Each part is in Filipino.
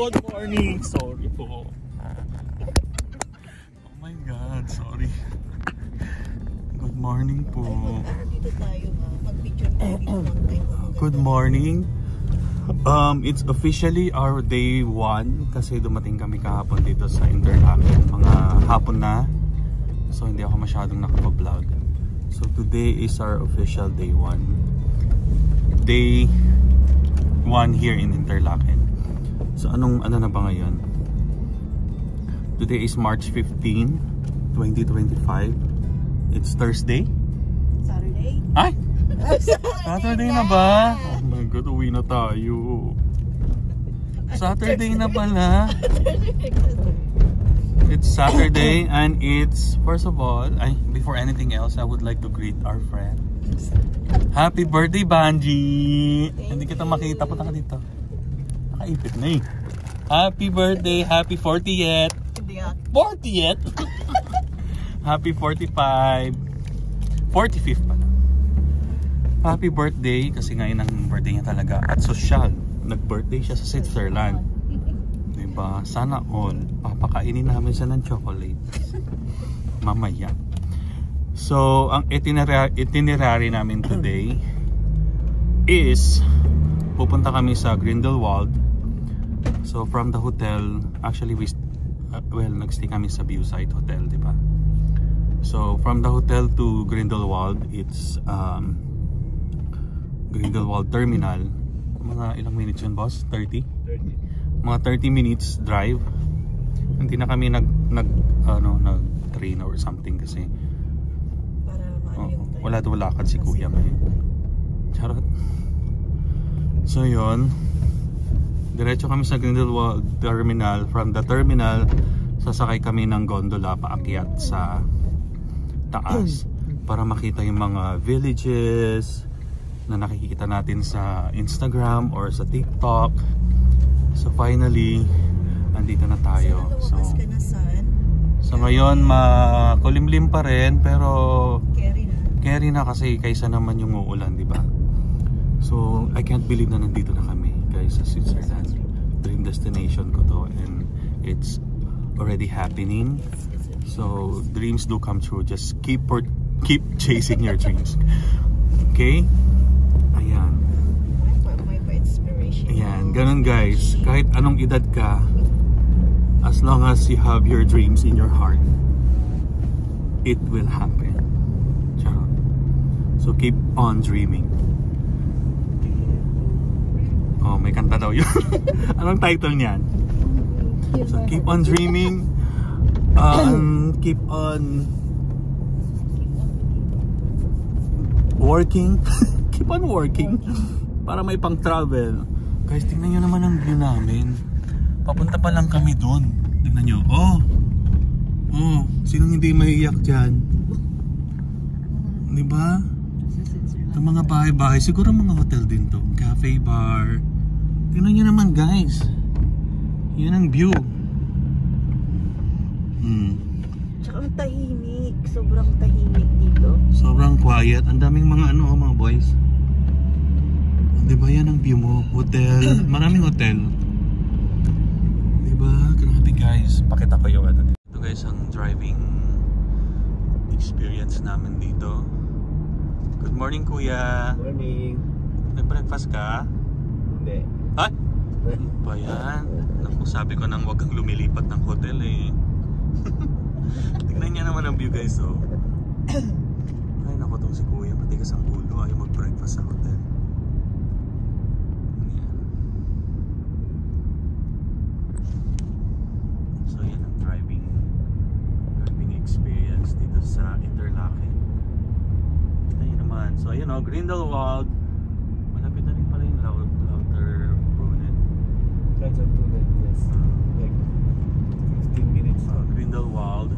Good morning. Sorry po. Oh my God, sorry. Good morning po. Dito tayo mag-picture tayo. Good morning. It's officially our day 1 kasi dumating kami kahapon dito sa Interlaken. Mga hapon na. So hindi ako masyadong nakapag-vlog. So today is our official day 1. Day 1 here in Interlaken. So ano na ba ngayon? Today is March 15, 2025. It's Thursday? Saturday? Ay! Saturday na ba? Oh my God, uwi na tayo. Saturday na pala. It's Saturday and it's, first of all, before anything else, I would like to greet our friend. Happy birthday, Banji! Hindi kita makita, punta ka dito. Nakaipit na eh. Happy birthday, happy 40th! 40th? Happy 45. 45th pala. Happy birthday kasi ngayon ang birthday niya talaga at social. Nag-birthday siya sa Switzerland. Diba? Sana all. Papakainin namin siya ng chocolates. Mamaya. So, ang itinerary namin today is pupunta kami sa Grindelwald. So, from the hotel, actually nagstay kami sa Viewside Hotel, diba? So, from the hotel to Grindelwald, it's Grindelwald Terminal. Mga ilang minutes yun, boss? 30? Mga 30 minutes drive. Hindi na kami nag-train or something kasi wala lakad si kuya ngayon. Charot. So yun, diretso kami sa Grindelwald Terminal. From the terminal, sasakay kami ng gondola paakyat sa taas para makita yung mga villages na nakikita natin sa Instagram or sa TikTok. So finally, andito na tayo. So ngayon makulimlim pa rin pero carry na kasi kaysa naman yung uulan, di ba? So I can't believe na nandito na kami, guys, sa Switzerland. Dream destination ko to and it's already happening. So dreams do come true. Just keep chasing your dreams. Okay? Ayan. Ayan, ganun guys. Kahit anong edad ka, as long as you have your dreams in your heart, it will happen. Charot. So keep on dreaming. Oh, may kanta daw yun. Anong title niyan? So keep on dreaming. Keep on working. Keep on working para may pang travel. Guys, tingnan nyo naman ang view namin. Papunta pa lang kami doon. Tingnan nyo. Oh, sinong hindi maiiyak dyan? Diba? Itong mga bahay-bahay, siguro mga hotel din to. Cafe, bar. Tingnan nyo naman guys. Yan ang view. Tsaka ang tahimik. Sobrang tahimik dito. Sobrang quiet. Ang daming mga mga boys. Diba yan ang view mo? Hotel. Maraming hotel. Diba? Grabe guys. Pakita ko yung Ito guys ang driving experience namin dito. Good morning kuya. Morning. Nag-breakfast ka? Hindi. Ha? Ba yan? Naku, sabi ko nang wag kang lumilipat ng hotel eh. Tingnan niya naman ang view guys oh. Ay naku, tong si kuya matigas ang ulo. Ayaw mag-breakfast sa hotel. So yan ang driving experience dito sa Interlaken. Ayun naman. So ayun o, Grindelwald. Malapit na rin pala yung Lauterbrunnen. Lauterbrunnen, yes. Like 15 minutes. Grindelwald.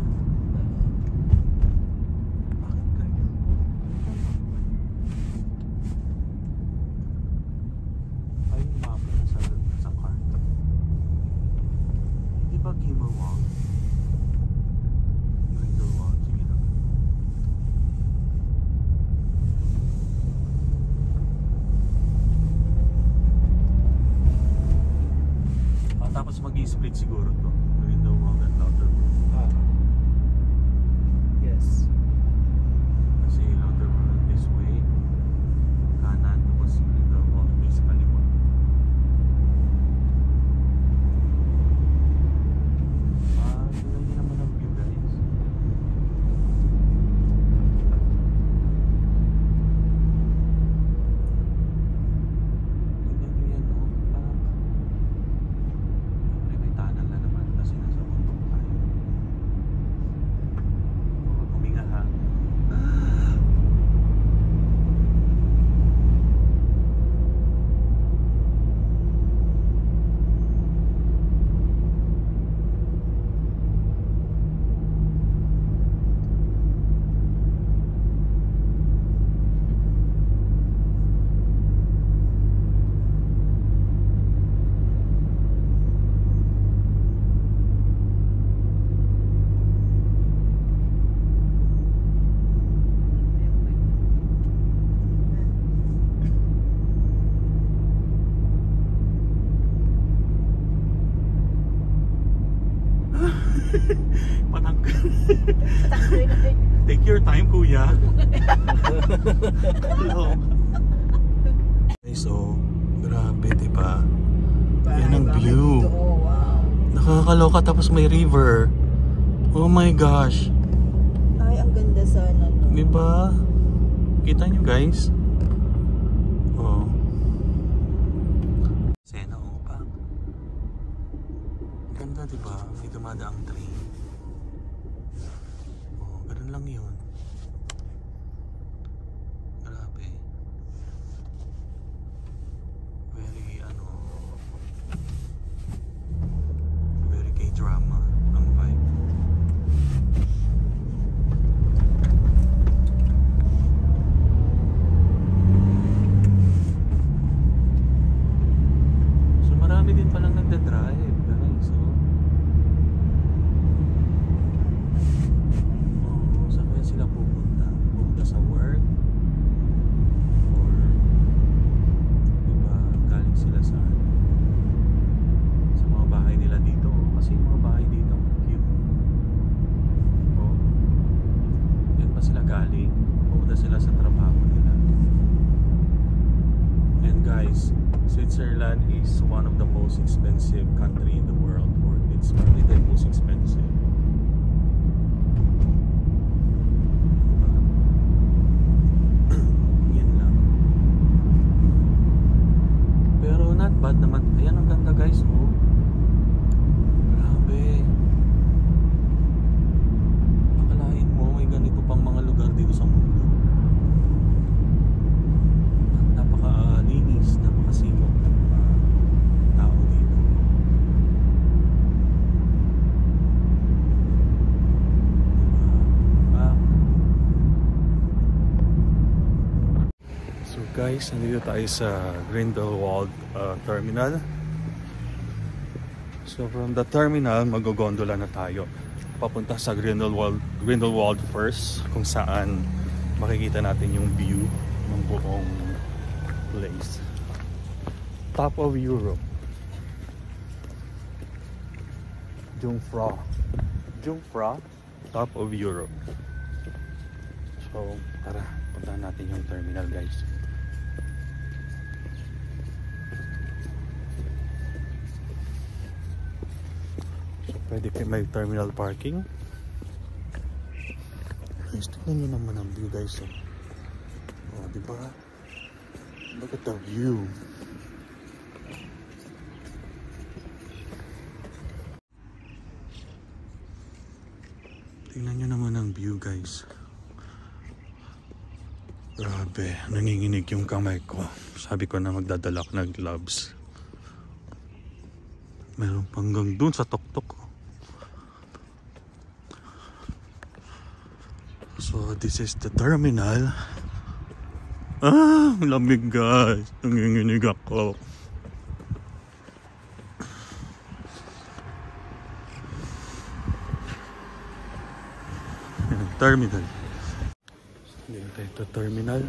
Ayun yung mapa sa car. Hindi ba Gimmelwald? Grindelwald. Sige lang. Tapos siguro to. Grindelwald and Lauterbruch. Yes. Kasi Lauterbruch this way, kanan, tapos Grindelwald this kaliwa. Tingnan nyo naman ang view, guys. Tingnan nyo yan, no? Parang may tunnel na naman kasi nasa bundok tayo. Huminga ha. Patanggal. Take your time, kuya. Hello. So, grabe, diba? Yan ang view. Wow. Nakakaloka, tapos may river. Oh my gosh. Ay, ang ganda sana, no? Diba? Kita nyo, guys? Oh. Sena, oh, pa. Ganda, diba? May dumadaang train. Oh, ganun lang yun. Grabe. Very, very K-drama ang vibe. So marami din palang nagda-drive, guys. So, saan kaya sila pupunta? Pupunta sa work? Or diba, galing sila sa mga bahay nila dito. Kasi yung mga bahay dito cute. Oh, yan pa sila galing. Pupunta sila sa trabaho nila. And guys, Switzerland is one of the most expensive country in the world, or it's probably the most expensive. Yan lang. Pero not bad naman. Ayan ang ganda, guys. Oh. Grabe. Akalain mo may ganito pang mga lugar dito sa mundo. Napaka-linis, napakasikap ng mga tao dito. Diba? So guys, nandito tayo sa Grindelwald terminal. So from the terminal, mag-gondola na tayo papunta sa Grindelwald first, kung saan makikita natin yung view ng buong place. Top of Europe. Jungfrau, top of Europe. So tara, puntahan natin yung terminal, guys. So pwede kayo may terminal parking. Guys, tignan nyo naman ang view, guys. Oh, diba? Look at the view. Tingnan nyo naman ang view, guys. Grabe, nanginginig yung kamay ko. Sabi ko na magdadala ko ng gloves. Meron panggang dun sa tuktok. So this is the terminal. Lamig, guys. Nanginginig ako. Terminal. Dito tayo ito terminal.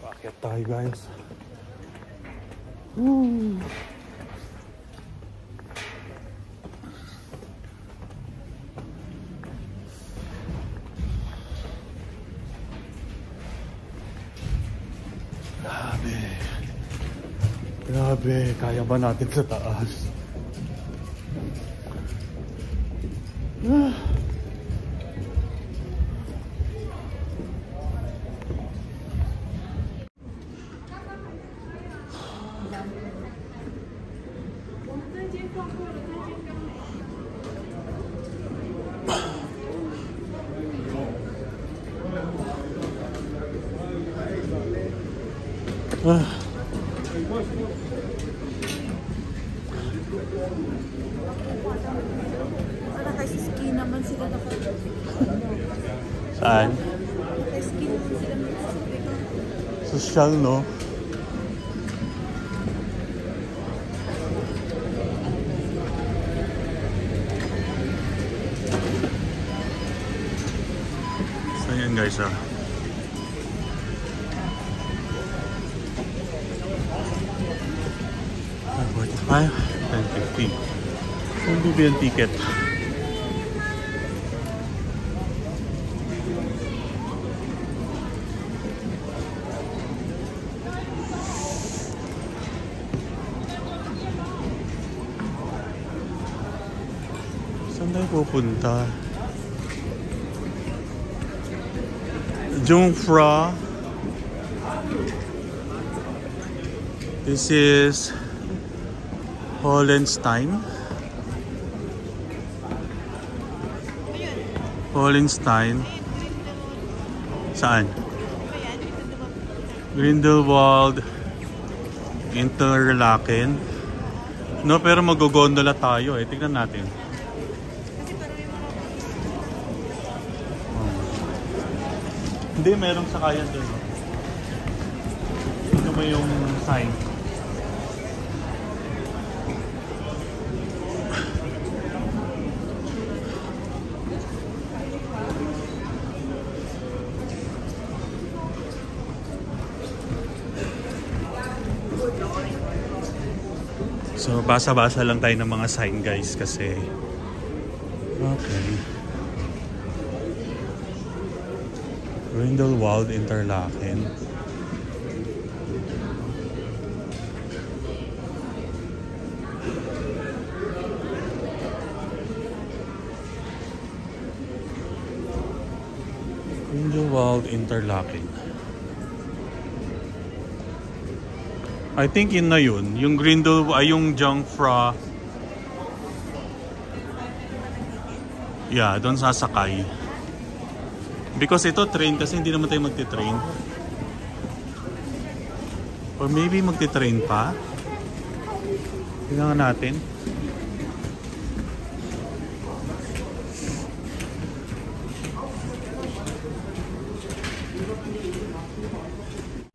Paakyat tayo, guys. Woo! Grabe, kaya ba natin sa taas? Para kasi ski naman sila Saan? Naka-ski naman sila nakasabi ko. Social, no? So yan guys, ah. $45, $10.50. Saan bibili ang ticket? Saan tayo pupunta? Jungfrau. This is Hollenstein. Hollenstein. Saan? Grindelwald. Interlaken. No, pero mag-gondola tayo eh. Tignan natin. Hindi, merong sakayan doon. Ito ba yung sign? So, basa-basa lang tayo ng mga sign guys kasi okay. Grindelwald, Interlaken. Grindelwald, Interlaken. I think yun na yun. Yung Grindel, ay yung Jungfrau. Yeah, doon sasakay. Because ito train kasi hindi naman tayo magti-train. Or maybe magti-train pa. Tingnan natin.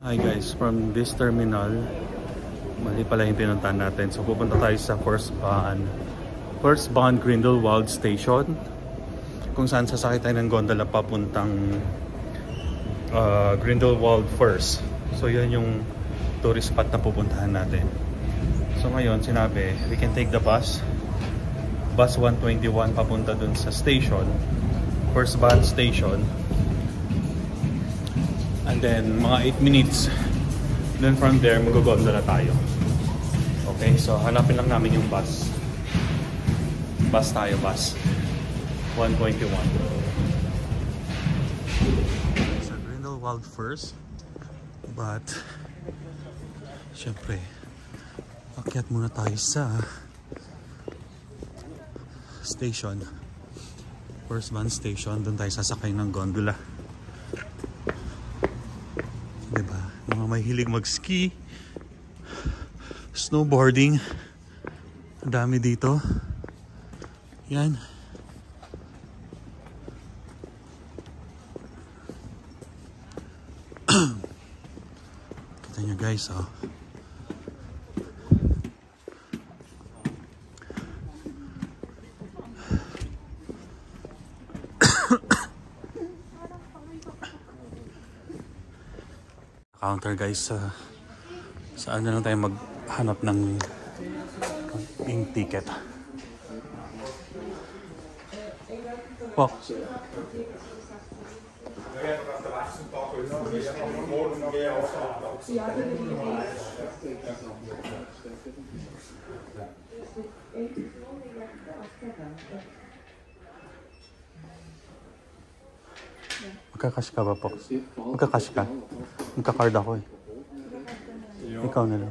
Hi guys, from this terminal, mali pala yung pinuntahan natin. So pupunta tayo sa First Bahn Grindelwald Station, kung saan sasakay tayo ng gondola papuntang Grindelwald first. So yan yung tourist spot na pupuntahan natin. So ngayon sinabi, we can take the bus 121 papunta dun sa station, First Bahn Station. And then mga 8 minutes, then from there mag-gondola tayo. Okay, so hanapin lang namin yung bus. Bus 121. Sa Grindelwald first, but syempre akyat muna tayo sa station, First Bahn Station. Doon tayo sasakay ng gondola. Diba? Mga may hilig mag-ski, snowboarding, ang dami dito. Yan. Kita nyo guys, oh. Counter guys, saan na lang tayo maghanap ng ticket. Oh. Magkakash ka ba, Pox? Magkakash ka? Magkakard ako eh. Ikaw na lang.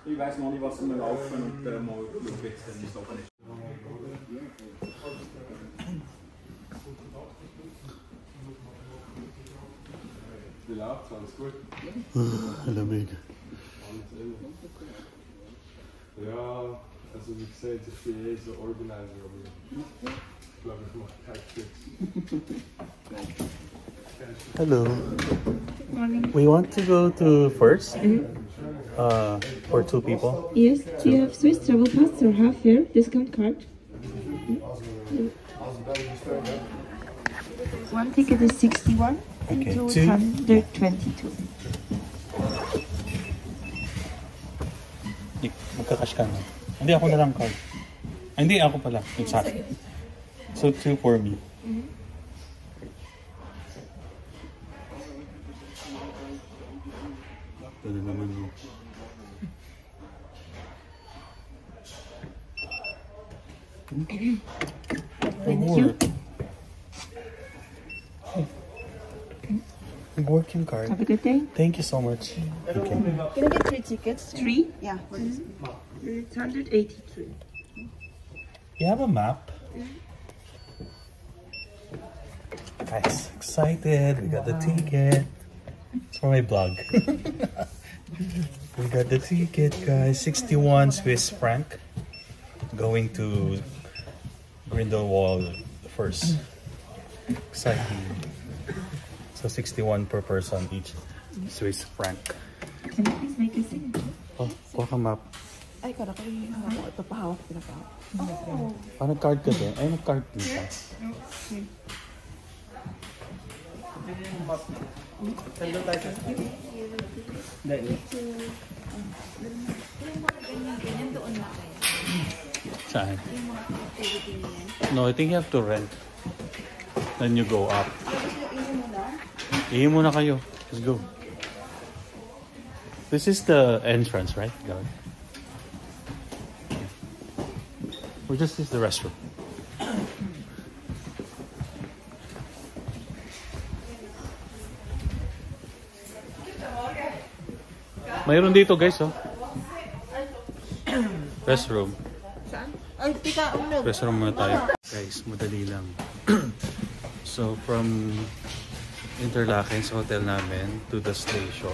Ik wijs nog niet wat ze me laufen und der mal wechseln ist auch nicht. Wie läuft's? Alles gut? Lamig. Ja, also wie gesagt, ich bin eh so Organizer, aber ich glaube, ich mache keinen Tricks. Hello. We want to go to first. For 2 people. Yes, do you have Swiss travel pass or half year discount card? One ticket is 61 Okay, and 2. 222. Magkakash ka na. Hindi, ako na lang card. Hindi, ako pala. Exactly. So 2 for me. Ito na naman mo. Thank you. Working card. Have a good day. Thank you so much. Okay. Can I get 3 tickets? 3? Yeah. It's 183. You have a map? Guys, excited. We got the ticket. It's for my blog. We got the ticket, guys. 61 Swiss franc. Going to Grindelwald first. Exciting. So 61 per person each. Swiss franc. Can you please make a signature? Oh, kuha ka map. Ay, kada ko yung hawak. Ito pahawak. Pinapahawak. Oh. Nag-card ka din. Ay, nag-card din ka. Saan? No, I think you have to rent. Then you go up. Ihi muna kayo. Let's go. This is the entrance, right? Go. Or just is the restroom. Mayroon dito, guys, oh. Restroom. Saan? Ay, tika, unog. Restroom muna tayo. Guys, madali lang. So, from Interlaken sa hotel namin to the station.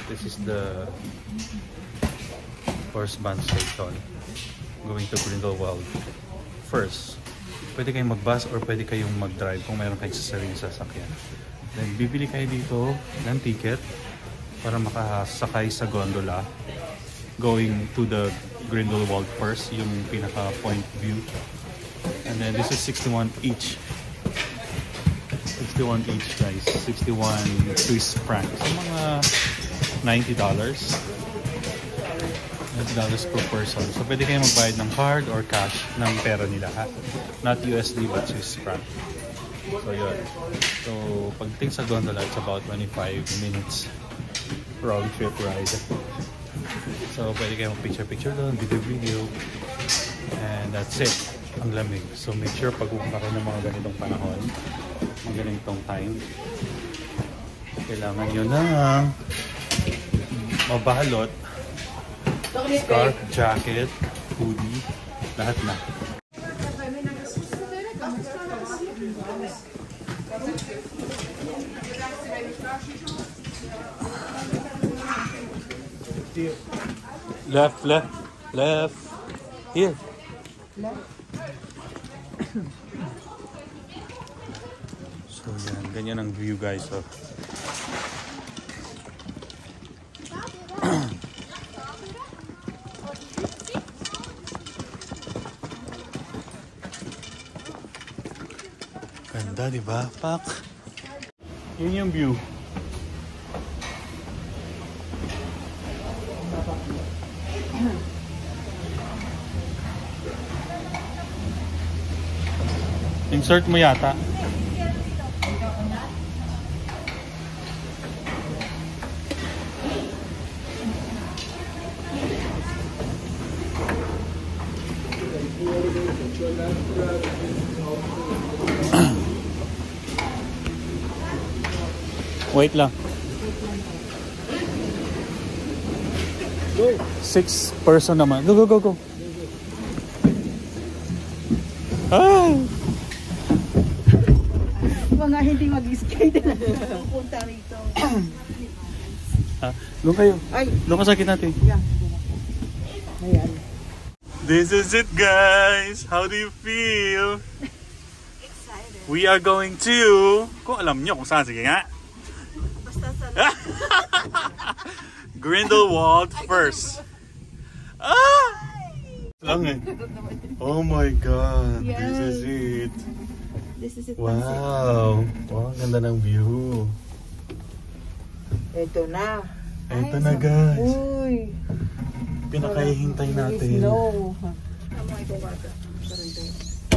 This is the Forsbahn station. Going to Grindelwald. First, pwede kayong mag-bus or pwede kayong mag-drive kung mayroon kayong sasariling sasakyan. Then, bibili kayo dito ng ticket para makasakay sa gondola going to the Grindelwald first, yung pinaka point view. And then this is 61 each. 61 each, guys. 61 Swiss francs. So mga $90. $90 per person. So pwede kayo magbayad ng card or cash ng pera nila, ha? Not USD but Swiss franc. So yun. So pagdating sa gondola, it's about 25 minutes round trip ride. So pwede kayo mag-picture doon, video. And that's it. Ang lamig. So make sure pag pupunta kayo ng mga ganitong panahon, mga ganitong time, kailangan nyo na mabalot, scarf, jacket, hoodie, lahat na. Left. Here. So yan, ganyan ang view, guys. So, ganda, diba, Pak? Yun yung view. Insert mo yata. Wait lang. 6 person naman. Go, go, go, go. Ah! Mga hindi mag-skate na pupunta rito. Doon kayo. Ay! Doon ka sa akin natin. Yan. Ayan. This is it, guys. How do you feel? Excited. We are going to... Kung alam nyo kung saan, sige nga. Basta sa Grindelwald first. Ah! Lang eh. Oh my God. Yes. This is it. This is it. Wow. Wow, ganda ng view. Ito na. Ito na, guys. Uy. Pinakahihintay natin. Snow. Kamu ito bata. Sarante.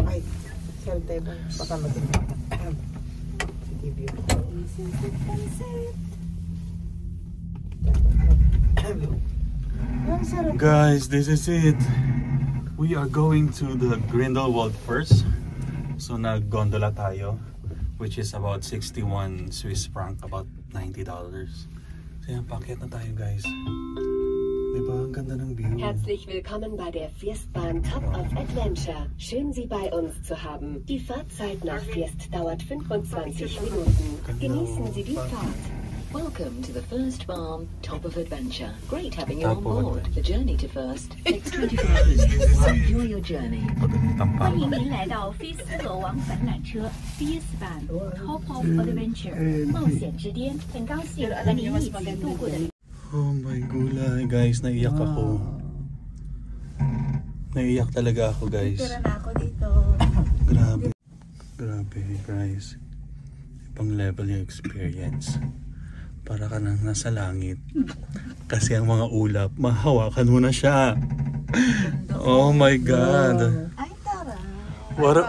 Ay. Sarante ba? Baka mag-ina. Sige, view. This is it. Ang sarap. Guys, this is it. We are going to the Grindelwald first. So nag-gondola tayo, which is about 61 Swiss franc, about $90. So yan, paket na tayo, guys. Diba? Ang ganda ng view. Herzlich willkommen bei der Fiestbahn Top of Adventure. Schön, Sie bei uns zu haben. Die Fahrzeit nach Fiest dauert 25 Minuten. Genießen Sie die Fahrt. Welcome to the First Farm Top of Adventure. Great having you on Top of board. The journey to First takes 24 minutes. Enjoy your journey. 欢迎您来到菲斯罗往返缆车 Fiest Band Top of Adventure 冒险之巅，很高兴和您一起度过的。 Oh my gulay, guys. Naiyak ako. Naiyak talaga ako, guys. Tira na ako dito. Grabe. Grabe, guys. Ibang level yung experience. Para ka nang nasa langit. Kasi ang mga ulap, mahawakan mo na siya. Oh my God. Ay, tara.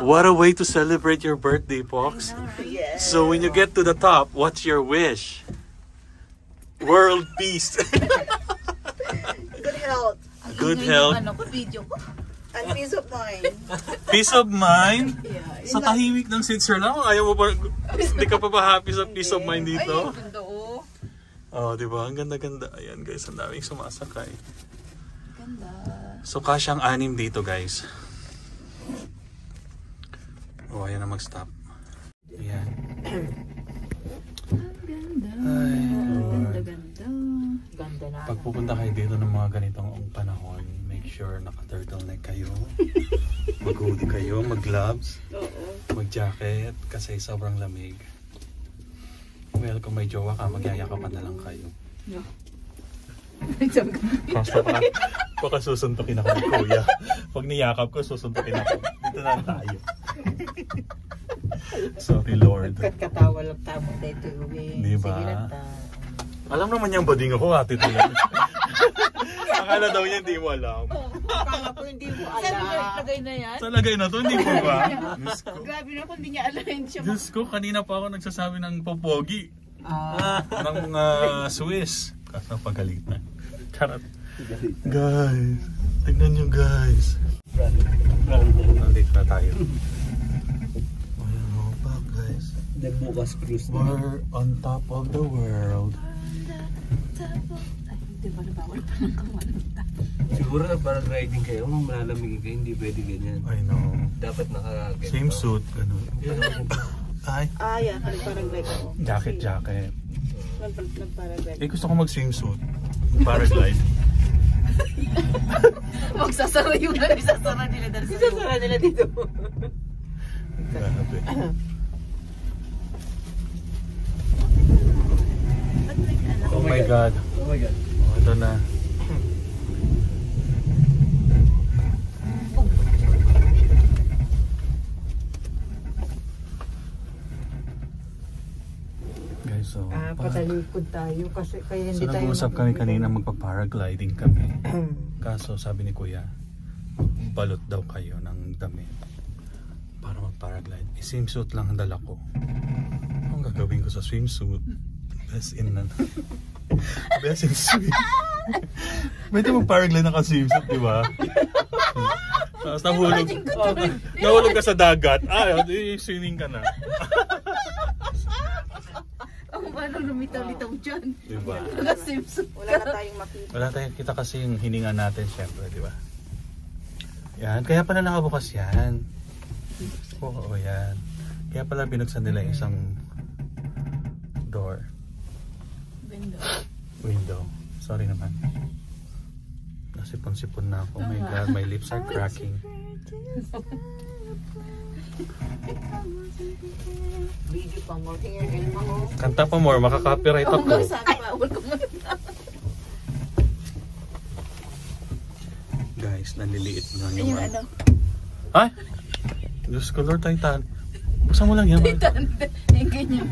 What a way to celebrate your birthday, Pox. Yes. So when you get to the top, what's your wish? World peace. Good health. Good health. Video ko. And peace of mind. Peace of mind. Yeah. Sa tahimik ng Switzerland, ayaw mo pa, hindi ka pa ba happy sa peace of mind dito? Ay, ganda oh. Oh, di ba? Ang ganda-ganda. Ayan, guys, ang daming sumasakay. Ganda. So, kasyang 6 dito, guys. Oh, ayan na mag-stop. Ayan. Ay, Lord. Ganda na. Pag pupunta kayo dito ng mga ganitong panahon, make sure naka-turtleneck kayo. Mag-hoodie kayo, mag-gloves, mag-jacket, kasi sobrang lamig. Well, kung may jowa ka, magyayakapan na lang kayo. Basta baka susuntukin ako ni Kuya. Pag niyakap ko, susuntukin ako. Dito na tayo. Sorry, Lord. Katawa lang tamo dito. Diba? Sige lang ta. Alam naman niyang bading ako, ate tulan. Akala daw niya hindi mo alam. Akala ko hindi mo alam. Lagay na yan? Sa lagay na to, hindi mo ba? Diyos ko. Grabe na kung hindi niya alam siya. Diyos ko, kanina pa ako nagsasabi ng popogi. Ng mga Swiss. Kaso pagalitan. Charot. Guys, tignan nyo guys. Nandito na tayo. Ayan o, back guys. Then bukas cruise na. We're on top of the world. Diba nabawal pa ng kawalan? Siguro na parang riding kayo, malalamig kayo, hindi pwede ganyan. I know. Dapat naka-get. Same suit, ganun. Ay, Yan. Parang like ako. jacket. Parang like. Eh, gusto ko mag-swimsuit. Paraglide. Magsasara yung isasara nila dito. Isasara nila dito. Grabe. Oh my God. Oh my God. Oh, ito na. Guys, so Patalikod tayo kasi kaya hindi so tayo. nag-uusap kami kanina magpa-paragliding kami. Kaso sabi ni Kuya, balot daw kayo ng damit para mag-paraglide. Swimsuit lang ang dala ko. Ang gagawin ko sa swimsuit? Best in na. Best in swim. Pwede mag-paraglide naka-swimsuit, di ba? Tapos nahulog ka sa dagat. Swimming ka na. Ako paano lumitaw-litaw dyan? Diba? Wala na tayong makita. Wala tayong kita kasi yung hininga natin syempre, di ba? Yan, kaya pala nakabukas yan. Oo, yan. Kaya pala binuksan nila yung isang door. Window. Sorry naman. Nasipon-sipon na ako. Oh my God, my lips are cracking. Video pa more. Tingin mo. Kanta pa more, makaka-copyright ako. Guys, naliliit nga yung ano. Ay! Diyos ko Lord, Titan. Buksan mo lang yan. Titan. Yung ganyan.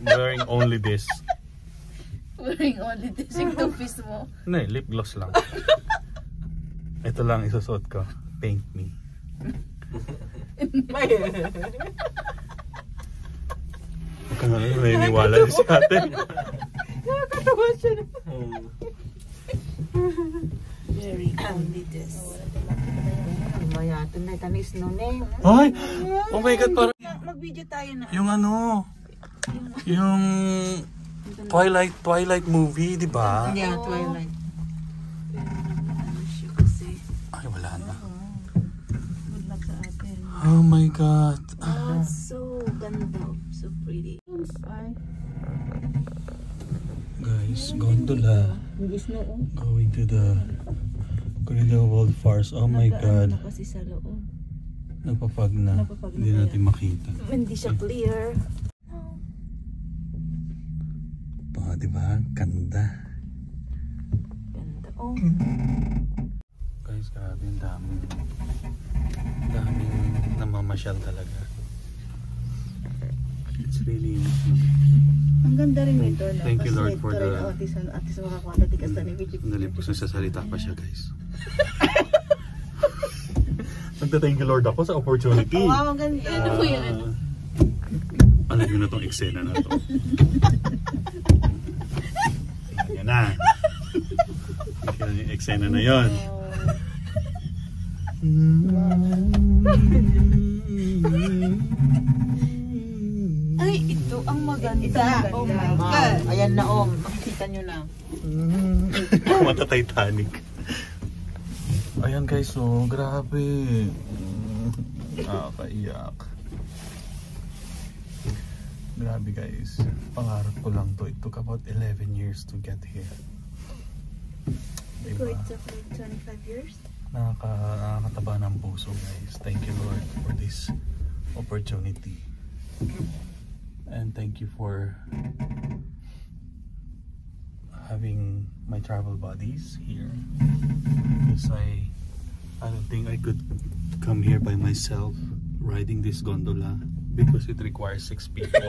Wearing only this. Wearing only this. Yung two-piece mo. No, lip gloss lang. Ito lang isusot ko. Paint me. Huwag ka nga naniniwala sa atin. Nakakatawa siya na. Very only this. Mayatan na tanis no ne. Ay! Oh my God, parang Mag-video tayo na. yung ano, yung Twilight movie, di ba? Yeah, Twilight. Ay, wala na. Good luck sa atin. Oh my God. Oh, so ganda. So pretty. Guys, gondola. Going to the Grindelwald Forest. Oh my God. Kasi sa loob. Napapag na. Hindi natin makita. Hindi siya clear. Oh, di ba? Ganda. Ganda. Oh. Guys, grabe yung daming namamasyal talaga. It's really Ang ganda rin ito. thank you Lord for the Atis makakwanta tikas na ni video. sandali po, nagsasalita pa siya guys. Nagta-thank you Lord ako sa opportunity. Wow, ang ganda. Ano po yan? Alam nyo na tong eksena na to. Yan na. Yan yung eksena na yun. Ay, ito ang maganda. Oh my God. Ayan na makikita nyo na. Mata Titanic. Ayan guys, oh, grabe. Nakakaiyak. Grabe guys. Pangarap ko lang to. It took about 11 years to get here. Diba? It took like 25 years. Nakakataba ng puso guys. Thank you Lord for this opportunity. And thank you for having my travel buddies here. Because I don't think I could come here by myself riding this gondola because it requires 6 people.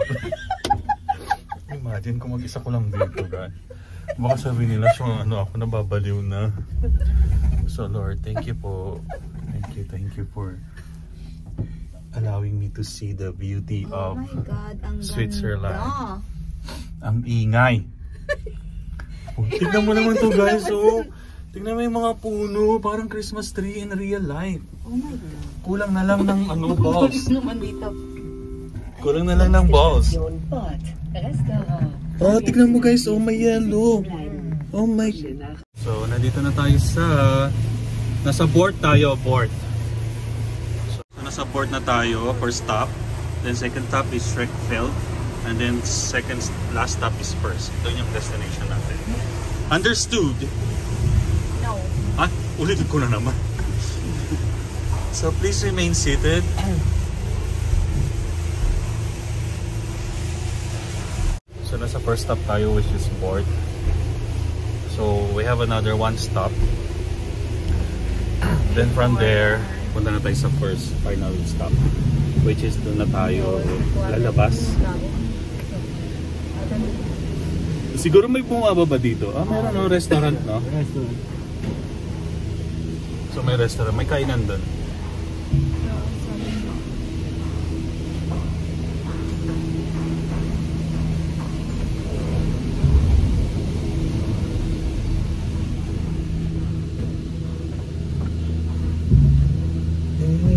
Imagine kung mag-isa ko lang dito guys. Baka sabi nila ako nababaliw na. So Lord, thank you po. Thank you for allowing me to see the beauty of Switzerland. Ang ingay. Tignan mo naman to guys. Tignan mo yung mga puno. Parang Christmas tree in real life. Oh my God. Kulang na lang ng balls. naman dito. Kulang na lang ng balls. Oh, tignan mo guys. Oh, may yellow. Oh my. So, nandito na tayo sa nasa board tayo. So, nasa board na tayo for stop. Then second stop is Schreckfeld. And then last stop is first. Ito yung destination natin. Understood? No. Ah, ulitin ko na naman. So please remain seated. So nasa first stop tayo, which is board. So we have another one stop. Then from there, punta na tayo sa first final stop, which is doon na tayo lalabas. Siguro may bumababa dito. Ah, meron no restaurant, no? So may restaurant, may kainan doon.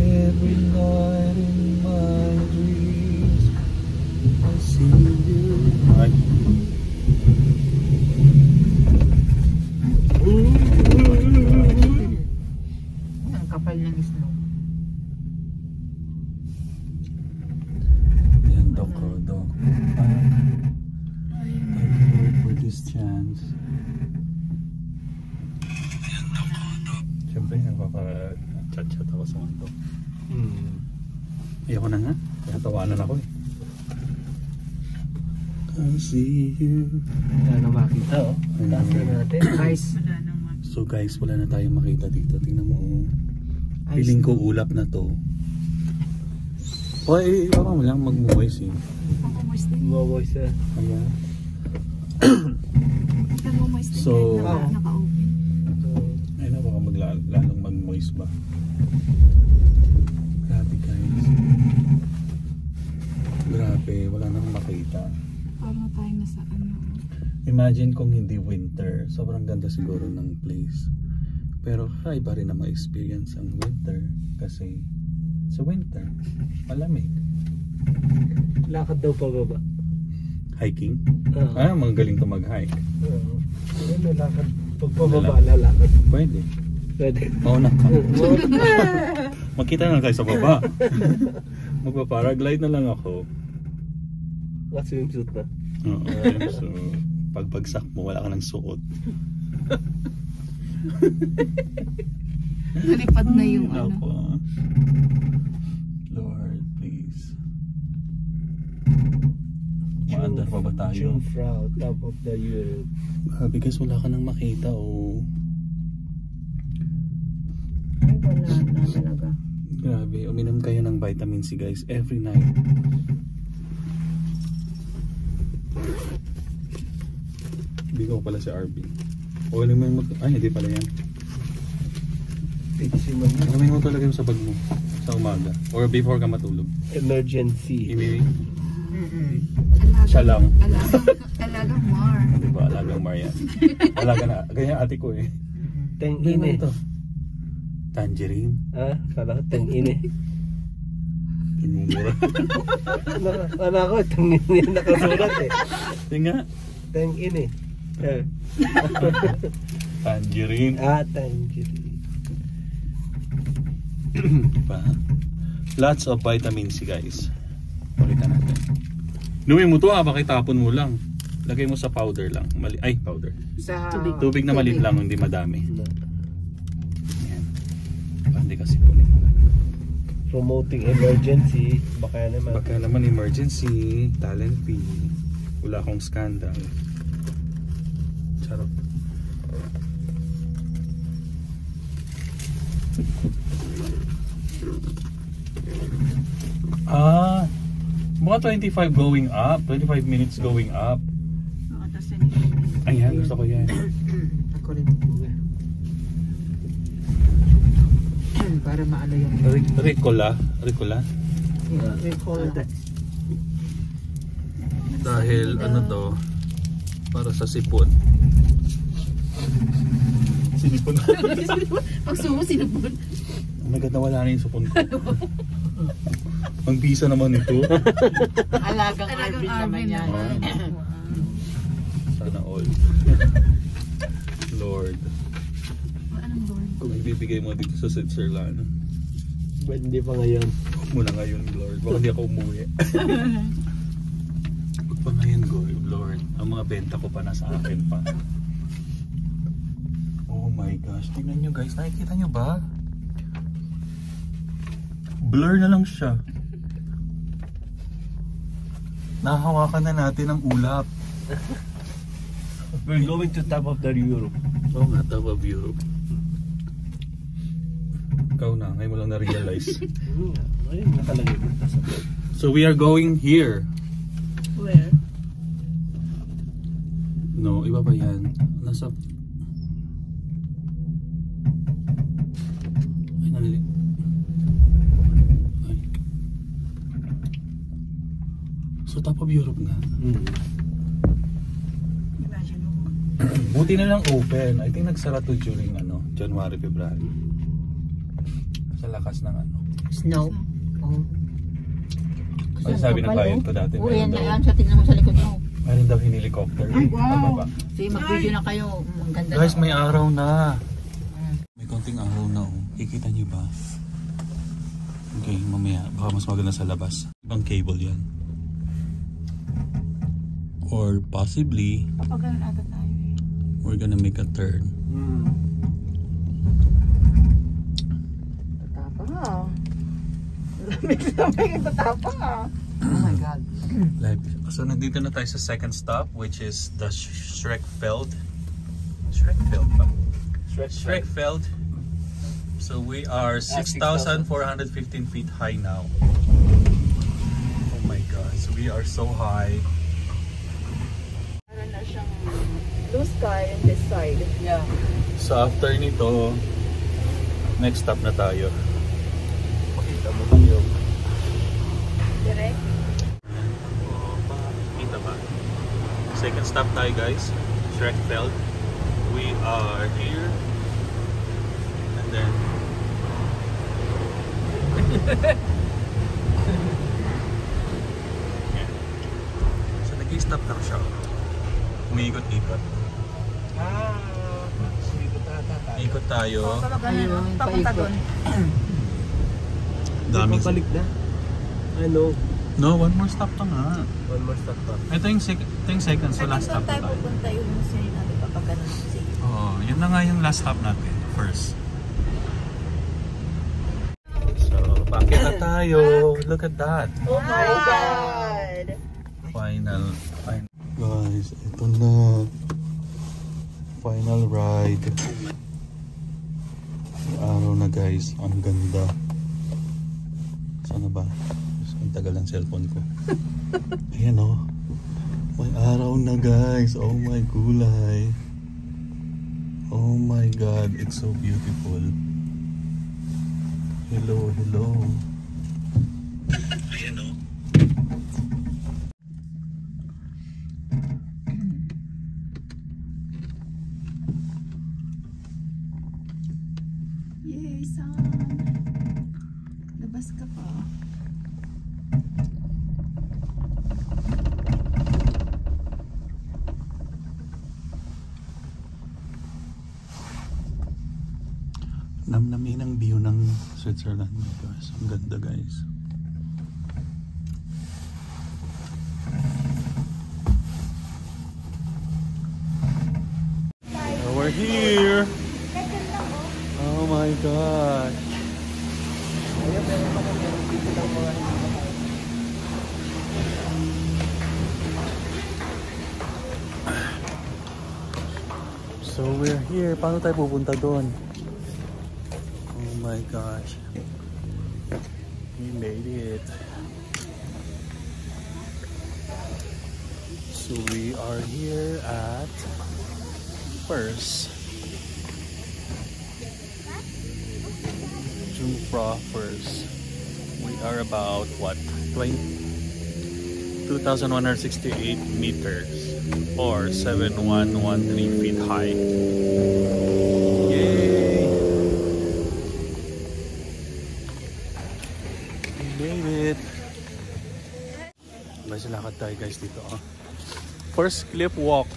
Every night in my dreams I see you. Ay. Ang kapal ng snow. Yan, Doko. Thank you for this chance. Yan, Doko. Siyempre, nagpapa-chat-chat ako sa mga to. Ayoko na nga. Kaya tawanan ako eh. I see you. Wala na makita oh. Taas na natin. Guys. So guys, wala na tayong makita dito. Tingnan mo. Feeling ko ulap na to. Oy, baka mo lang mag-moist eh. Mo-moist eh. Ayan. Nag-moist din So, kahit naka-open. ayun na, baka lalong mag-moist ba. Grabe guys. Grabe, wala nang makita. Parang tayong nasa ano. Imagine kung hindi winter, sobrang ganda siguro ng place. Pero iba rin na ma-experience ang winter kasi sa winter, malamig. Lakad daw pa baba. Hiking? Magaling to mag-hike. May lakad. Pagpababa, lalakad. Pwede. Pwede. Mauna ka. Magkita na tayo sa baba. Magpa-paraglide na lang ako. Swimsuit na. Oo. So, pagbagsak mo, wala ka nang suot. Nalipad na yung ano. Ako. Lord, please. Maandar pa ba tayo? Jungfrau, top of the Europe. Grabe guys, wala ka nang makita oh. Ay, wala na talaga. Grabe, uminom kayo ng vitamin C guys every night. Hindi ko pala si RB. O alamin mo, ay hindi pala yan. Alamin mo talaga yung sa bag mo sa umaga or before ka matulog. Emergency. Siya lang. Alagang Mar. Diba, alagang Mar yan. Alaga na, ganyan ate ko eh. Teng-ine. Ito? Tangerine. Kala ko teng-ine. Tinumura. Kala ko teng-ine nakasulat eh. Tinga. Teng-ine. Tangerine. Tangerine. Diba? Lots of vitamin C guys. Pakita natin. Inumin mo to baka itapon mo lang. Lagay mo sa powder lang. Powder. Sa Tubig na maliit lang, hindi madami. Ayan. Hindi kasi punin. Promoting emergency. Baka naman Emergency. Talent fee. Wala akong scandal. Charot. Mga 25 going up. 25 minutes going up. Ayan, gusto ko yan. ako rin. Para maano yung Ricola. recall. Dahil ano to, para sa sipon. Sinipon. Pag sumo, sinipon. Oh my God, nawala na yung sipon ko. Ang bisa naman ito. Alagang Arvin naman yan. Sana all. Lord. Anong Lord? Kung ibibigay mo dito sa Switzerland, Ba't hindi pa ngayon? huwag mo na ngayon, Lord. Baka hindi ako umuwi. Huwag pa ngayon, Lord. Ang mga benta ko pa nasa akin pa. Oh my gosh. Tingnan nyo guys. Nakikita nyo ba? Blur na lang siya. Nahawakan na natin ang ulap. We're going to top of the Europe. Oo nga, top of Europe. Ikaw na, ngayon mo lang na-realize. Ayun, nakalagay ko. So we are going here. Where? No, iba pa yan. Nasa... So top of Europe nga. Imagine mo. Buti na lang open. I think nagsara to during January, February. Sa lakas ng Snow. Oh. Kasi sabi ng client ko dati. Oo, yan na yan. So, tignan mo sa likod mo. Mayroon daw helicopter. Ay, wow. Pababa. Sige, mag-video na kayo. Ang ganda Guys, na. may araw na. May konting araw na. Kikita niyo ba? Okay, mamaya. Baka mas maganda sa labas. Ibang cable yan. Or possibly, Kapag ganun agad tayo we're gonna make a turn. Tatapang ah. Lamig-lamig ang tatapang ah. Oh my God. So nandito na tayo sa second stop, which is the Schreckfeld. Schreckfeld ba? Schreckfeld. So we are 6,415 feet high now. Oh my God, so we are so high. Meron na siyang blue sky on this side. Yeah. So after nito, next stop na tayo. Pakita mo lang yung Direct? Kita ba? Second stop tayo guys, Schreckfeld. We are here. And then so nag-i-stop lang siya. Umiikot-ikot. Ikot tayo. Ayun, Papunta doon. Daming Balik na. Ano? No, one more stop pa nga. One more stop pa. Ito yung second, so last stop na tayo. pupunta yung sa'yo natin kapag ganun. Oo, yun na nga yung last stop natin. First. So, bakit na tayo? Look at that. Oh my God! Final. Guys, ito na. Final ride. Yung araw na guys, ang ganda. Sana ba? Ang tagal ng cellphone ko. Ayan o. May araw na guys. Oh my gulay. Oh my God, it's so beautiful. Hello, hello. Ayan o. Yay, son! Labas ka pa. Namnamin ang view ng Switzerland guys. Ang ganda guys. So we're here. Oh my God. So we're here. Paano tayo pupunta doon? Oh my gosh. We made it. So we are here at first Jungfrau first. We are about what? 2,168 meters or 7,113 feet high. Yay! Made it. Guys, lakad tayo guys dito. First cliff walk.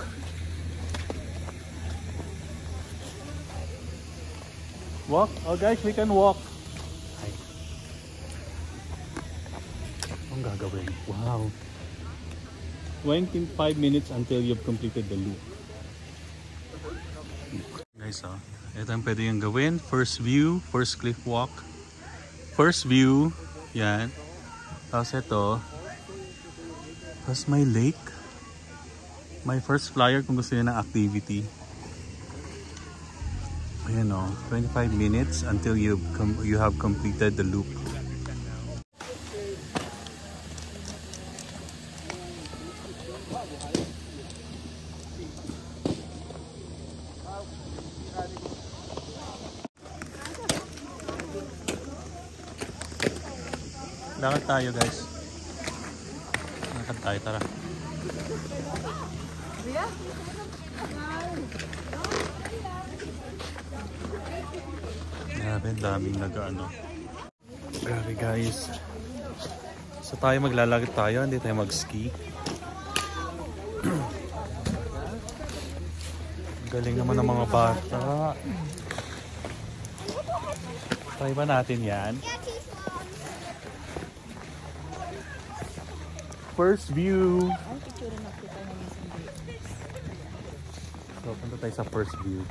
Walk? Oh guys, we can walk. Hi. Ang gagawin? Wow. 25 minutes until you've completed the loop. Guys, ito ang pwede yung gawin. First view, first cliff walk. First view. Yan. Tapos ito. Tapos may lake. My first flyer kung gusto niyo ng activity. Ayan o. 25 minutes until you have completed the loop. Lakad tayo guys. Lakad tayo, tara. Grabe, daming nag-ano. Grabe guys. So tayo maglalagit tayo, hindi tayo mag-ski. Galing naman ng mga bata. Try ba natin yan? First view. So punta tayo sa first view.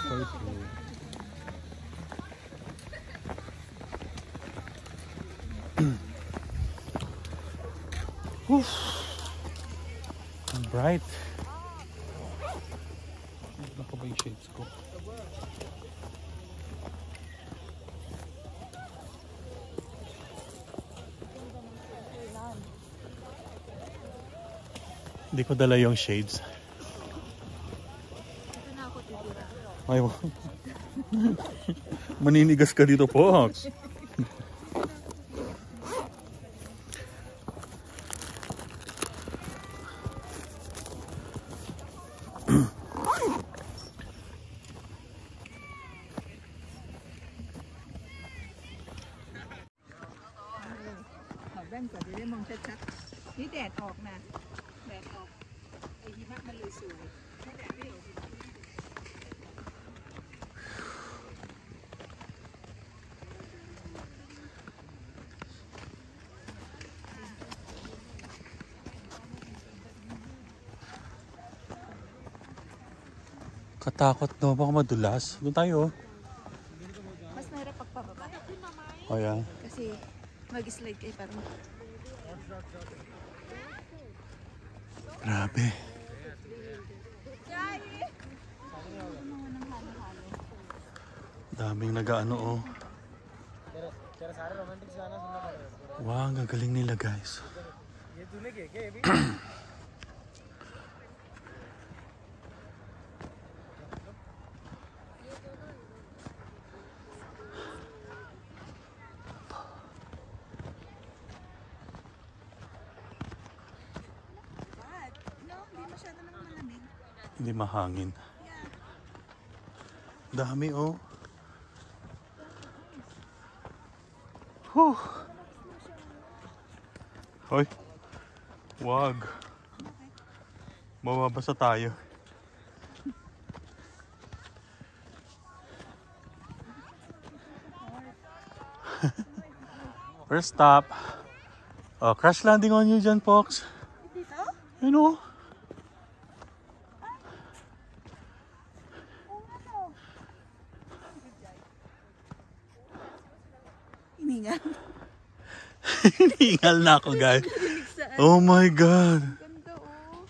First view. Ang bright. Ano ba yung shades ko? Hindi ko dala yung shades. Ay, maninigas ka dito, Fox.แว่นก่อนจะได้มองชัดๆนี่แดดออกนะแดดออกไอ้หิมะมันเลยสวยถ้าแดดไม่ออกหิมะKatakot no, baka madulas. Doon tayo. mas mahirap pagpababa Oh yeah. kasi mag-slide kayo parang Grabe. Daming nag-ano oh. Wow, ang gagaling nila guys. Hindi mahangin. Dami oh. Whew. Hoy. Wag. Mababasa tayo. First stop. Oh, crash landing on you dyan, Fox. dito? You know? Hiningal. Hiningal na ako, guys. Oh my God. Ganda oh.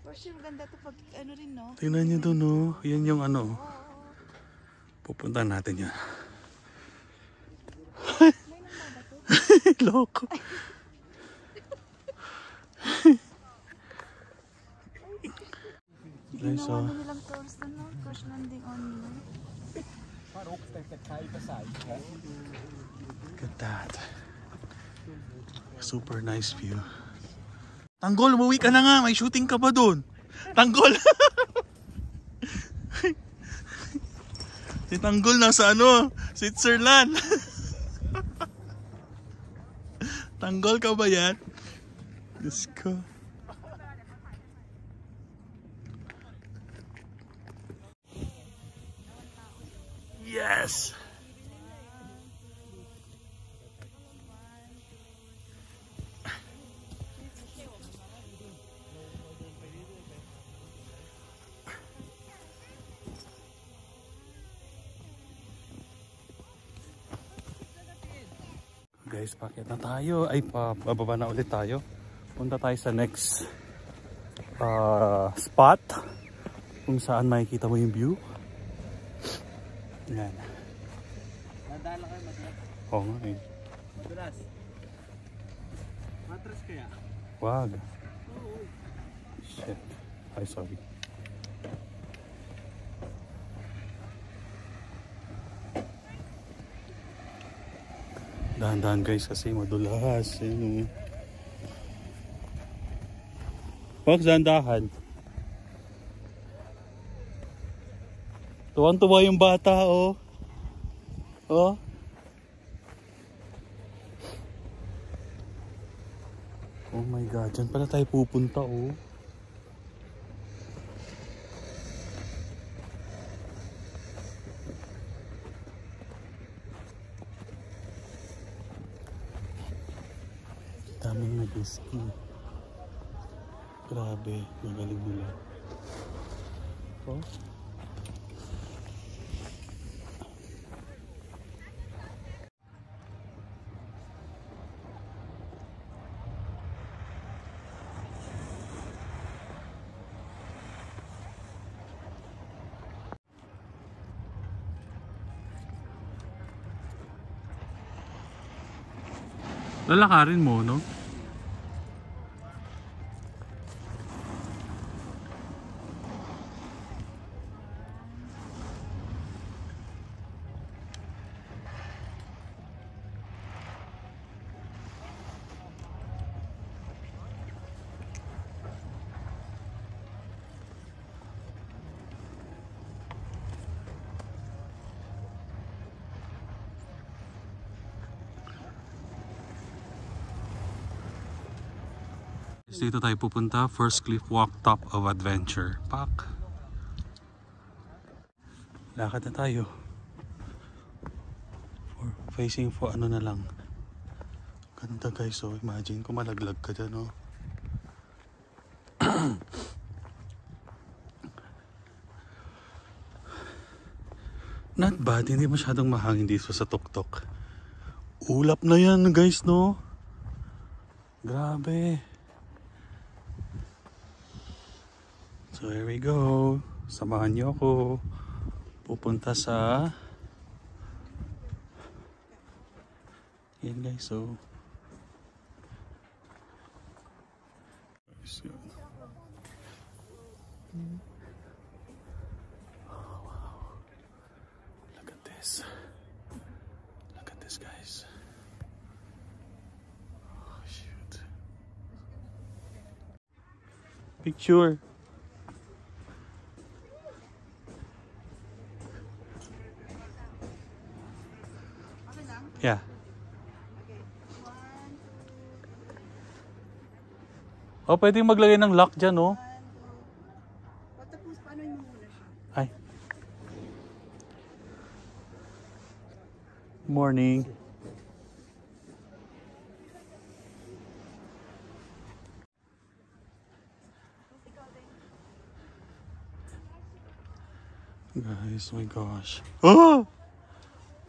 For sure ganda to pag ano rin no. Tingnan nyo doon, oh. Yan yung ano. Pupuntahan natin yan. Loko. Guys, Ginawa oh. na nilang tours na no. Crash landing on you. Look at that. Super nice view. Tanggol, umuwi ka na nga. May shooting ka ba doon? Tanggol. Si Tanggol nasa ano? Switzerland. Tanggol ka ba yan? Diyos ko. Yes! Guys, packet na tayo. Ay, bababa na ulit tayo. Punta tayo sa next spot kung saan makikita mo yung view. Yan. Nadala kayo matras. Oo nga eh. Matras. Matras kaya? Wag. Shit. Ay, sorry. Dahan-dahan guys kasi madulas. Ayun. Fox, dahan-dahan. Tuwang-tuwa yung bata, oh. Oh. Oh my God, dyan pala tayo pupunta, oh. Daming nag-ski. Grabe, magaling nila. Oh. Lalakarin mo, no? Dito tayo pupunta, First Cliff Walk Top of Adventure Park. Lakad na tayo. Or facing for ano na lang. Ganda guys, so imagine kung malaglag ka dyan, oh. Not bad, hindi masyadong mahangin dito sa tuktok. Ulap na yan guys, no? Grabe. So here we go. Samahan niyo ako. Pupunta sa... Yan guys, so... Oh wow. Look at this. Look at this guys. Oh shoot. Picture. Yeah. Oh, pwedeng maglagay ng lock dyan, oh. Tapos, paano yung muna siya? Ay. Morning. Guys, oh my gosh. Ah!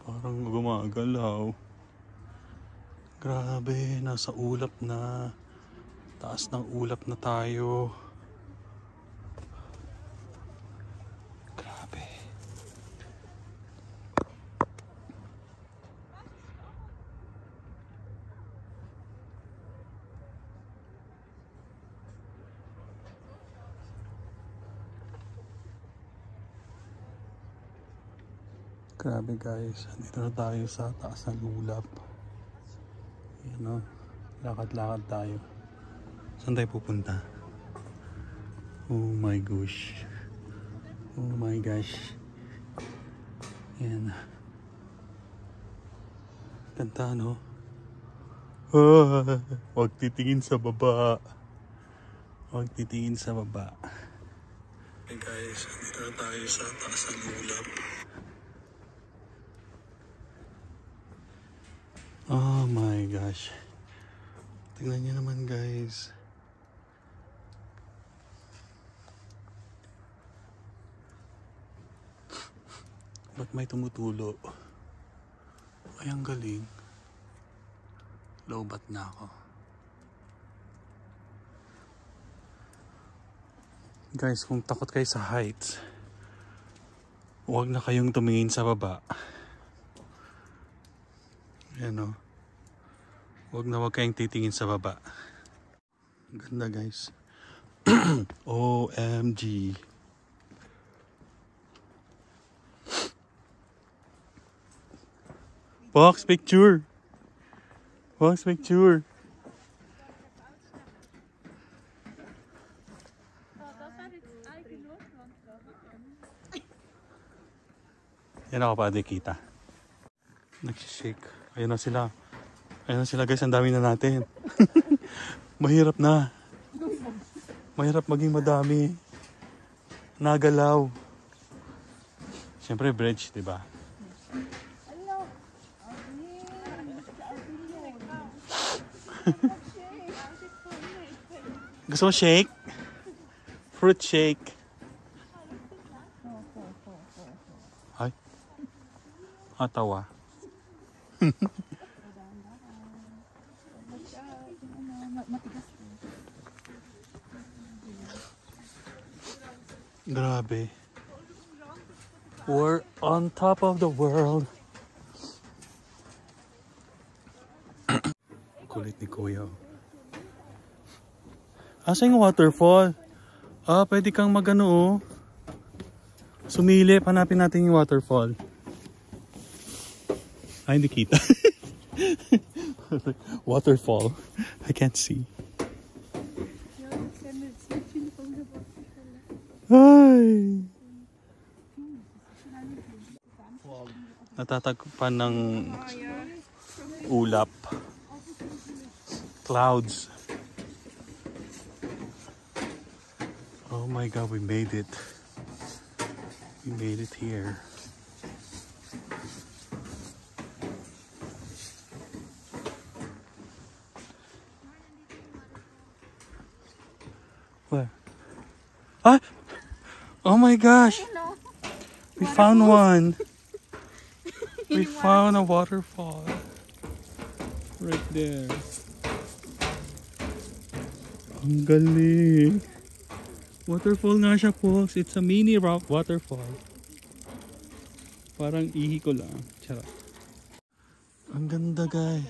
Parang gumagalaw. Grabe, nasa ulap na. Taas ng ulap na tayo. Grabe. Grabe guys, dito na tayo sa taas ng ulap. Yan o, lakad-lakad tayo. Saan tayo pupunta? Oh my gosh. Oh my gosh. Yan. Ganda, no? Ah, huwag titingin sa baba. Huwag titingin sa baba. Hey guys, dito na tayo sa taas ng ulap. Oh my gosh. Tingnan niyo naman guys. Ba't may tumutulo? Ay, ang galing. Lowbat na ako. Guys, kung takot kayo sa heights, huwag na kayong tumingin sa baba. Ayan o. Huwag kayong titingin sa baba. Ganda guys. OMG. Box picture. Wong's picture. Yan ako pa kita. Nagsishake. Ayun na sila. Ayun na sila guys. Ang dami na natin. Mahirap na. Mahirap maging madami. Nagalaw. Siyempre bridge, di ba? Gusto mo shake? Fruit shake. Ay. Atawa. Grabe. We're on top of the world. Kulit ni Kuya. Asa yung waterfall? Ah, pwede kang magano oh. Sumilip, hanapin natin yung waterfall. Ah, hindi kita. Waterfall. I can't see. Ay! Natatagpan ng ulap. Clouds. Oh my God, we made it. We made it here. Where? Ah! Oh my gosh! We found one. We found a waterfall. Right there. Ang galing. Waterfall nga siya po. It's a mini rock waterfall. Parang ihi ko lang. Charot. Ang ganda guys.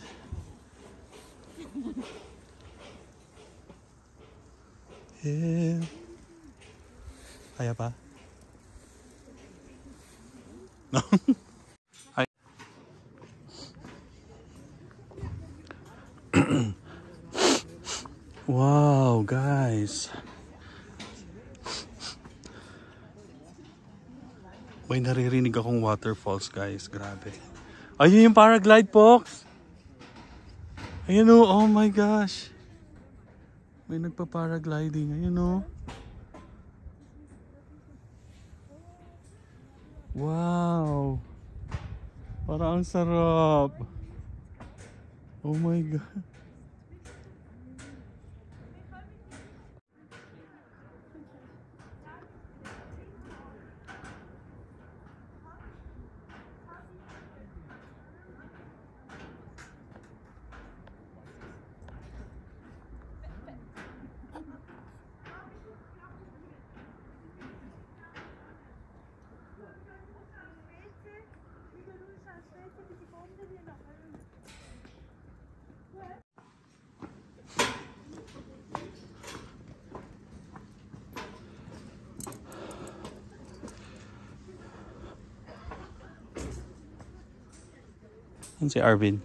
Yeah. Kaya pa? No? Ay. Wow guys. May naririnig akong waterfalls guys. Grabe. Ayun yung paraglide Pox. Ayun o. Oh my gosh. May nagpa-paragliding. Ayun o. Wow. Parang ang sarap. Oh my God. Ano si Arvin?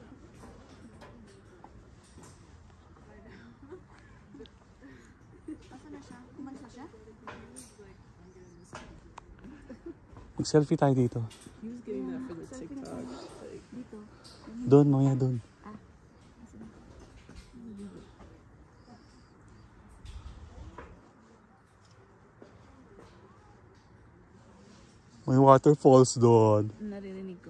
Mag-selfie tayo dito. Doon, mamaya doon. May waterfalls doon. Naririnig ko.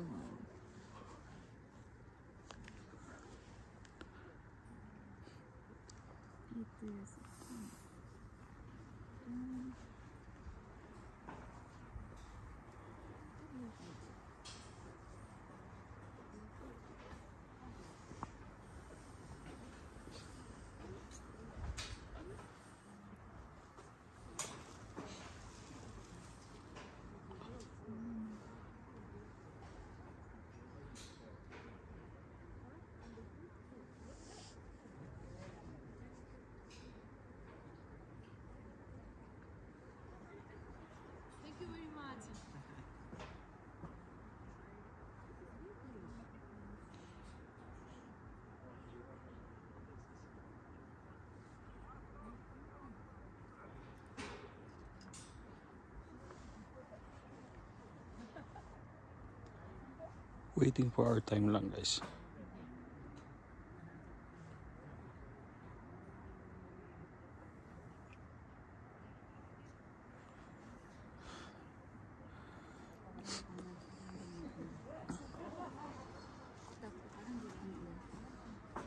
Waiting for our time lang, guys.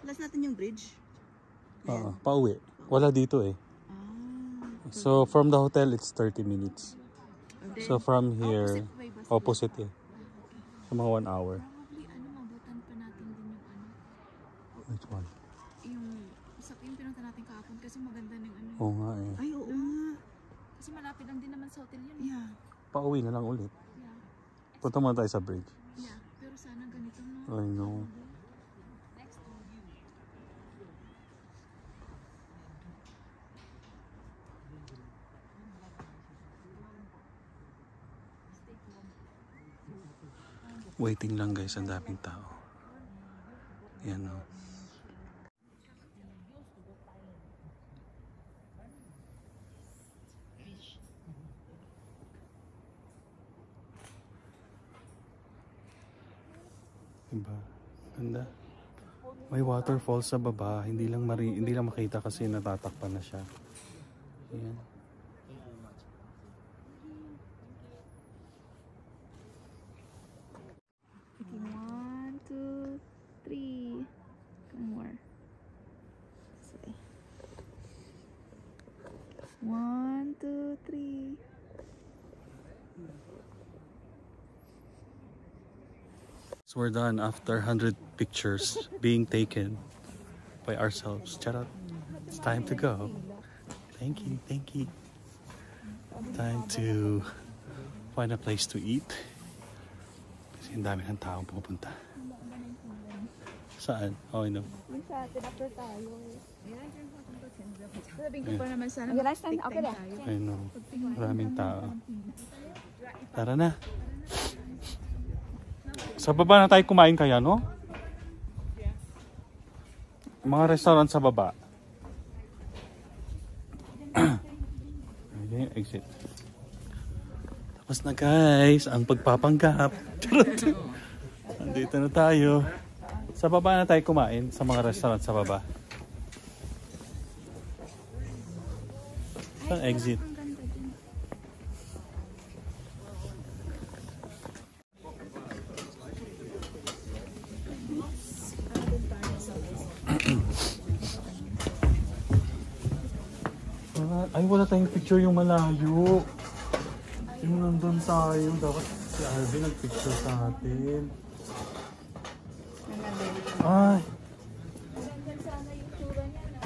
Last natin yung bridge. Pauwi. Wala dito eh. So from the hotel it's 30 minutes. So from here, opposite eh. So mga 1 hour. Probably, mabutan pa natin din yung Which one? yung pinunta natin kahapon kasi maganda ng Oo nga eh. Ay, oo nga. Kasi malapit lang din naman sa hotel yun. Yeah. Pauwi na lang ulit. Yeah. Punta muna tayo sa bridge. Yeah. Pero sana ganito, no? I know. Waiting lang guys, ang daming tao. Yan o. Diba? Ganda. May waterfall sa baba, hindi lang makita kasi natatakpan na siya. Ayan. Okay, 1, 2, 3. One more. Say. 1, 2, 3. So we're done after 100 pictures being taken by ourselves. Charot. It's time to go. Thank you, thank you. Time to find a place to eat. Kasi ang dami ng taong pupunta. Saan? Oh, I know. Sabihin ko pa naman sana mag-take okay time tayo. I know. Maraming tao. Tara na. Sa baba na tayo kumain kaya, no? Mga restaurant sa baba. Okay, exit. Tapos na guys, ang pagpapanggap. Andito na tayo. Sa baba na tayo kumain sa mga restaurant sa baba. Saan exit? Ay, wala tayong picture yung malayo. Yung nandun tayo, dapat si Alvin nag-picture sa atin. Ay!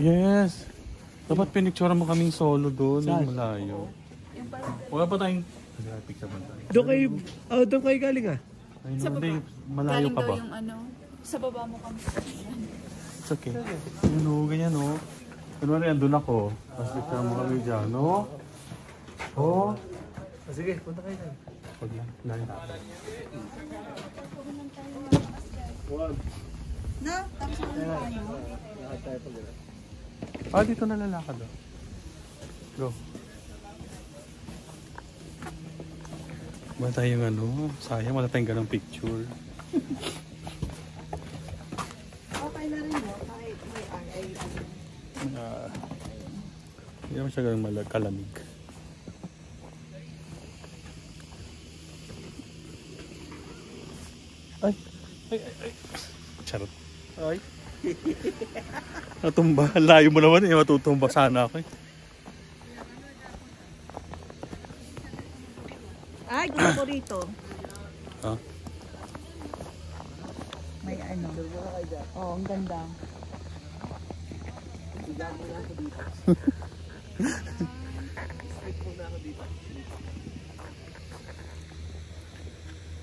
Yes! Dapat pinicture mo kaming solo doon, yung malayo. Wala pa tayong... Picture ba tayo? Doon kayo galing ah. Ay, no, hindi, malayo pa ba? Sa baba mo kami. It's okay. Yun o, ganyan o. Kunwari, andun ako. Tapos picture mo kami dyan, no? Oh. Sige, punta kayo na. Huwag lang. Dahil na. No, tapos na tayo. Lakad tayo pag gano'n. Ah, dito na lalakad o. Go. Wala tayong ano, sayang wala tayong ganong picture. Okay na rin mo, kahit may ay. Hindi naman siya ganong kalamig. Ay! Charot. Ay! Natumba. Layo mo naman eh. Matutumba sana ako eh. Ay, gusto ko rito. Ha? May ano. Oh, ang ganda.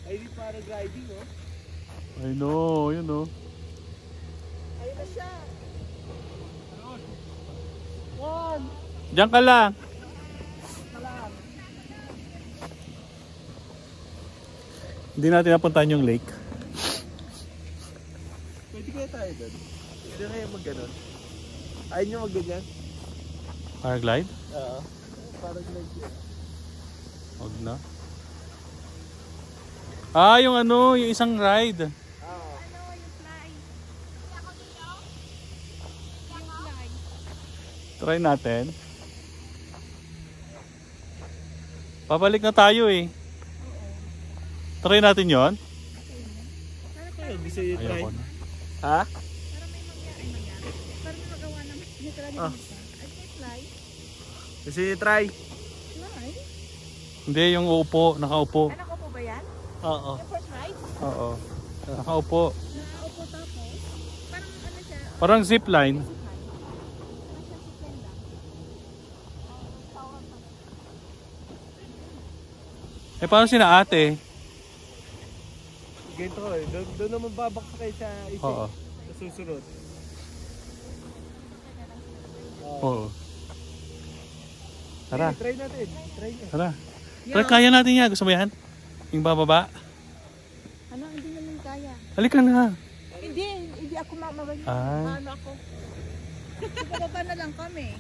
Ay, di para gliding oh. I know, you know. Ayun na siya. Diyan ka lang. Hindi natin napuntahan yung lake. Pwede kaya tayo doon? Pwede kaya mag-ganon? Ayaw nyo mag-ganyan? Paraglide? Oo. Parang glide yun. Huwag na. Ah, yung ano, yung isang ride. Try natin. Pabalik na tayo eh. Try natin yon. Ayoko na. Ha? Gusto niyo try? Hindi, yung uupo, nakaupo. Anak ko po ba yan? Oo. Yung first ride? Oo. Nakaupo. Nakaupo tapos? Parang ano siya? Parang zipline. Eh, paano sina ate? Ganito ko eh. Doon naman babaksak sa isa. Oo. Sa susunod. Oo. Tara. Try natin. Try nyo. Tara. Tara, kaya natin yan. Gusto mo yan? Yung bababa? Ano, hindi naman kaya. Halika na. Hindi ako mamabay. Ay. Ano ako? Bababa na lang kami.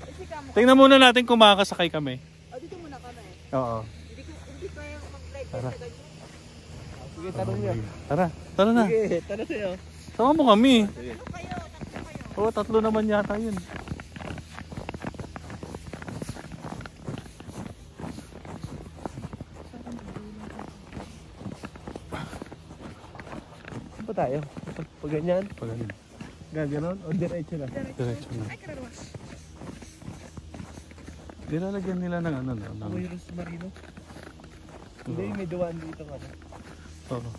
Kasi kamo. Tingnan muna natin kung makakasakay kami. O, dito muna kami. Oo. Hindi kaya mag-ride Tara. sa ganyan. Sige, tanong nyo. Tara. Tara na. Sige, tanong sa'yo. Sama mo kami. Ano kayo? Tatlo kayo. Oo, 3 naman yata yun. Saan pa tayo? Pag ganyan? Pag ano. Gaganon? O diretso na? Diretso na. Ay, karawas. Nilalagyan nila ng ano. Ako yung Rosmarino? Hindi, may duwan dito ka na. Oo.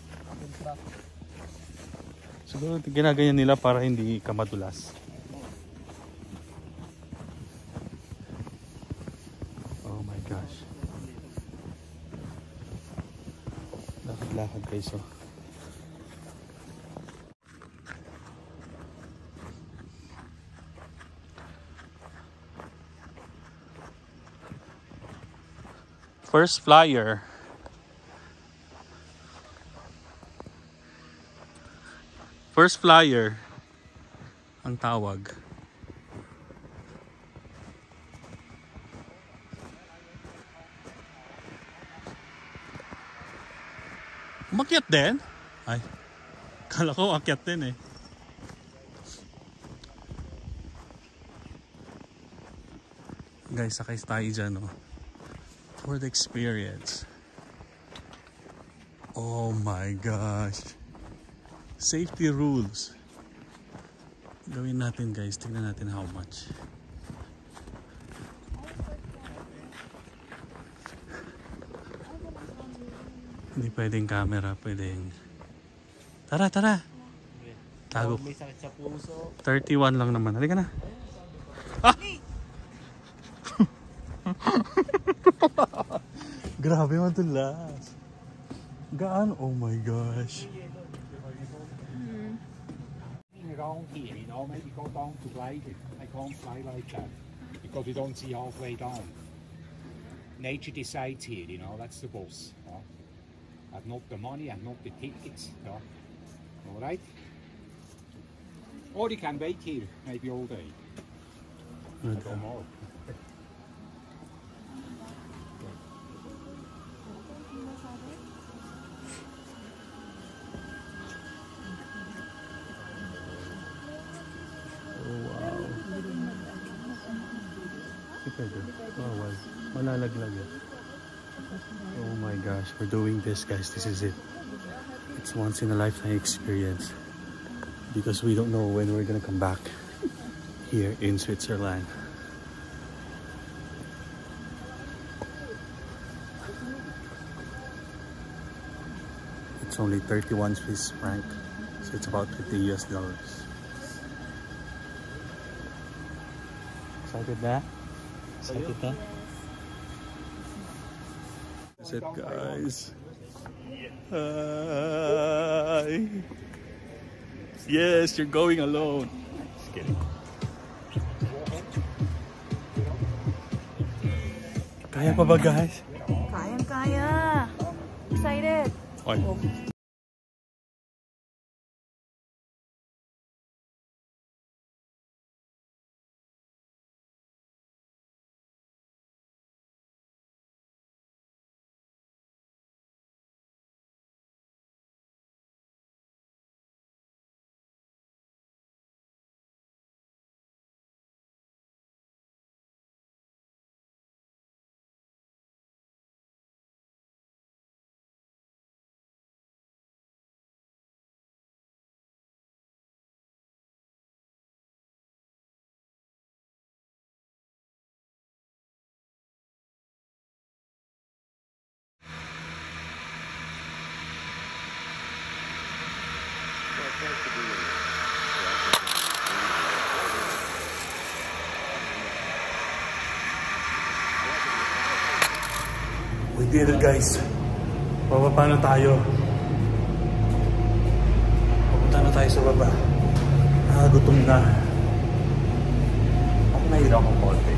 Siguro ginaganyan nila para hindi ka madulas. Oh my gosh. Lakad-lakad guys oh. First flyer. First flyer ang tawag. Umakyat din? Ay, kala ko akyat din eh. Guys, sakay tayo dyan oh. For the experience. Oh my gosh. Safety rules. Gawin natin guys. Tingnan natin how much. Hindi pwedeng camera. Pwedeng... Tara, tara. Tago. May sakit sa puso. 31 lang naman. Halika na. Ah! Grabe madulas. Gaan? Oh my gosh. Around here, you know, maybe go down to glide it. I can't fly like that because we don't see halfway down. Nature decides here, you know, that's the boss. And not the money and not the tickets. All right? Or you can wait here, maybe all day. I don't know. Bawal. Malalaglag eh. Oh my gosh, we're doing this guys. This is it. It's once in a lifetime experience. Because we don't know when we're gonna come back here in Switzerland. It's only 31 Swiss franc. So it's about $50 US. Excited na? Excited na? That's it guys. Hi. Yes, you're going alone. Just kidding. Kaya pa ba guys? Kayang-kaya. Excited. Okay. We did it, guys. Bababa na tayo. Papunta na tayo sa baba. Gutom na. Ako nahirap ako konti.